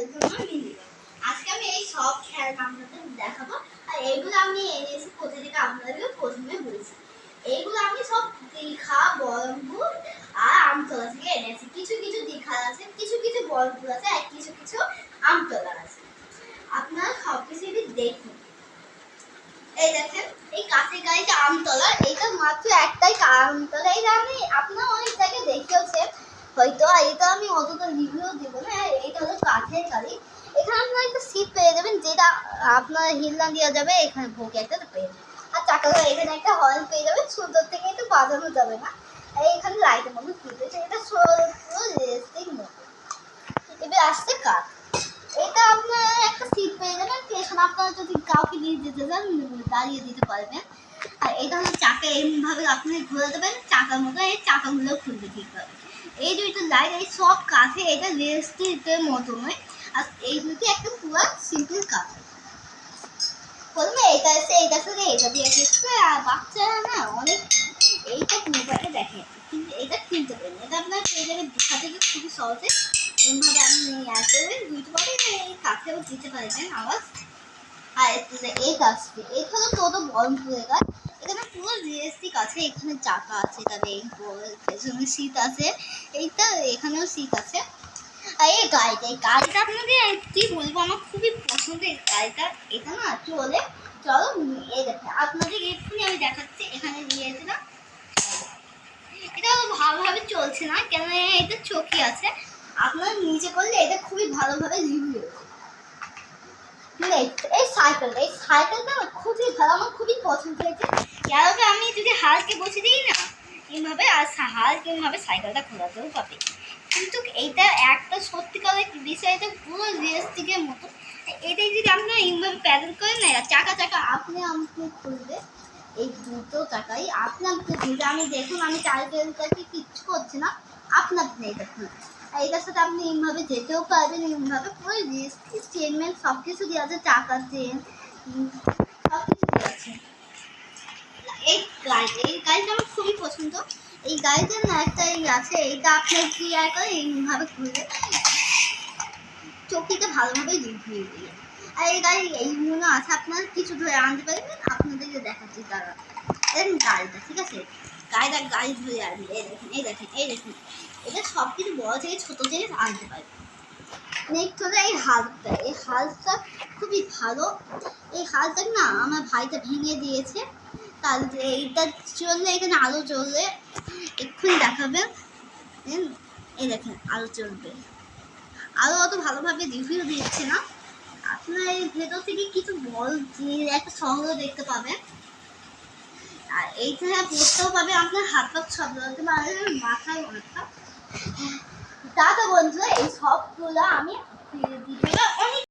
Welcome মিলিয়ে। আজকে আমি এই সব খেলনা আপনাদের দেখাবো। আর এইগুলো আমি এনেছি কোথা থেকে আপনাদেরকে প্রথমে বলছি। এইগুলো আমি সব দীঘা, বহরমপুর আর আমতলা থেকে এনেছি। কিছু কিছু দীঘা আছে, কিছু কিছু বহরমপুর আছে, আর কিছু কিছু আমতলা আছে। আপনারা সব কিছু দেখুন। এই দেখেন, এই কাঁচের গাড়িটা আমতলা, এটা মাত্র একটাই আমতলা। এটা আমি আপনারা অনেক জায়গায় দেখেওছেন হয়তো, এটা আমি অতটা রিভিউ দিব না। এটা হলো কাঠের গাড়ি। এখানে আপনারা একটা সিট পেয়ে যাবেন, যেটা আপনার হিলনা দেওয়া যাবে, এখানে ভোগে একটা পেয়ে যাবেন। আর চাকাগুলো এখানে একটা হর্ন পেয়ে যাবেন, সুন্দর থেকে একটু বাজানো যাবে না। আর এখানে লাইটের মতো কি পেয়েছে, এটা পুরো রেসিং মতো। এবার আসছে কাঠ। এটা আপনার একটা সিট পেয়ে যাবেন, পেছনে আপনারা যদি কাউকে নিয়ে যেতে চান দাঁড়িয়ে দিতে পারবেন। আর এটা হলো চাকা, এমনভাবে আপনি ঘুরে দেবেন চাকার মতো, এই চাকাগুলো খুলবে ঠিকভাবে। এই দুইটা লাইট, এই সব কাঠে, এটা রেস্টের মতো নয়। আর এই দুটি একটা পুরো সিম্পল কাঠ। প্রথমে এটা আছে, এইটা সাথে এটা দিয়ে গেছে। আর বাচ্চারা না অনেক এইটা মোবাইলে দেখে, কিন্তু এটা কিনতে পারেন। এটা আপনার পেয়ে যাবেন দীঘা থেকে খুবই সহজে। এমনভাবে আপনি আসবেন দুইটা পারে, এই কাঠেও দিতে পারবেন আওয়াজ। আর এই গাছটি, এটা হলো টোটো বহরমপুরের গাছ। এখানে পুরো রিয়েলিস্টিক আছে, এখানে চাকা আছে, তবে এই পেছনে সিট আছে, এইটা এখানেও সিট আছে। আর এই গাড়িটা আপনাদের কি বলবো, আমার খুবই পছন্দের এই গাড়িটা। এটা না চলো এই দেখেন আপনাদের এক্ষুনি আমি দেখাচ্ছি। এখানে দিয়েছে না, এটা ভালোভাবে চলছে না কেন, এটা চকি আছে। আপনার নিচে করলে এটা খুবই ভালোভাবে রিভিউ। এই সাইকেলটা খুবই ভালো, আমার খুবই পছন্দ হয়েছে। কেন আমি যদি হালকে বসে দিই না এইভাবে, আর হালকে এইভাবে সাইকেলটা ঘোরাতেও পাবে। কিন্তু এইটা একটা সত্যিকারের বিষয়, এটা পুরো রিয়েলিস্টিকের মতো। এটাই যদি আপনারা এইভাবে প্যাডেল করেন না, চাকা আপনি খুলবে। এই দুটো চাকাই আপনি খুলবে। আমি দেখুন, আমি চারিদিকে কিচ্ছু করছি না, আপনার এটা খুলবে। এটার সাথে আপনি এইভাবে যেতেও পারবেন, এইভাবে পুরো চেনমেন সব কিছু দেওয়া আছে, চাকা চেন সব কিছু দেওয়া আছে। এই গাড়িটা আমার খুবই পছন্দ। এই গাড়িটার না একটা আছে, এইটা আপনার কি আর করে এইভাবে খুলবে, চকিটা ভালোভাবে রিভিউ দিয়ে। আর এই গাড়ি এইগুলো আছে, আপনারা কিছু ধরে আনতে পারবেন। আপনাদেরকে দেখাচ্ছি তারা গাড়িটা, ঠিক আছে? গাড়ি ধরে আসবে। এই দেখেন এটা সব কিছু বড় থেকে ছোট জিনিস আনতে পারবে। নেক্সট হলো এই হালটা খুবই ভালো। এই হালটা না আমার ভাইটা ভেঙে দিয়েছে, তার এইটা চললে, এখানে আলো জ্বললে এক্ষুনি দেখাবে। এই দেখেন আলো চলবে। আরও অত ভালোভাবে রিভিউ দিচ্ছে না। আপনার এই ভেতর থেকে কিছু বল দিয়ে একটা শহরও দেখতে পাবেন। আর এইখানে পড়তেও পাবে, আপনার হাত পা সব ধরতে পারবেন, মাথায় মাথা। তা তো বন্ধুরা, এই সবগুলো আমি ভিডিওটা অনেক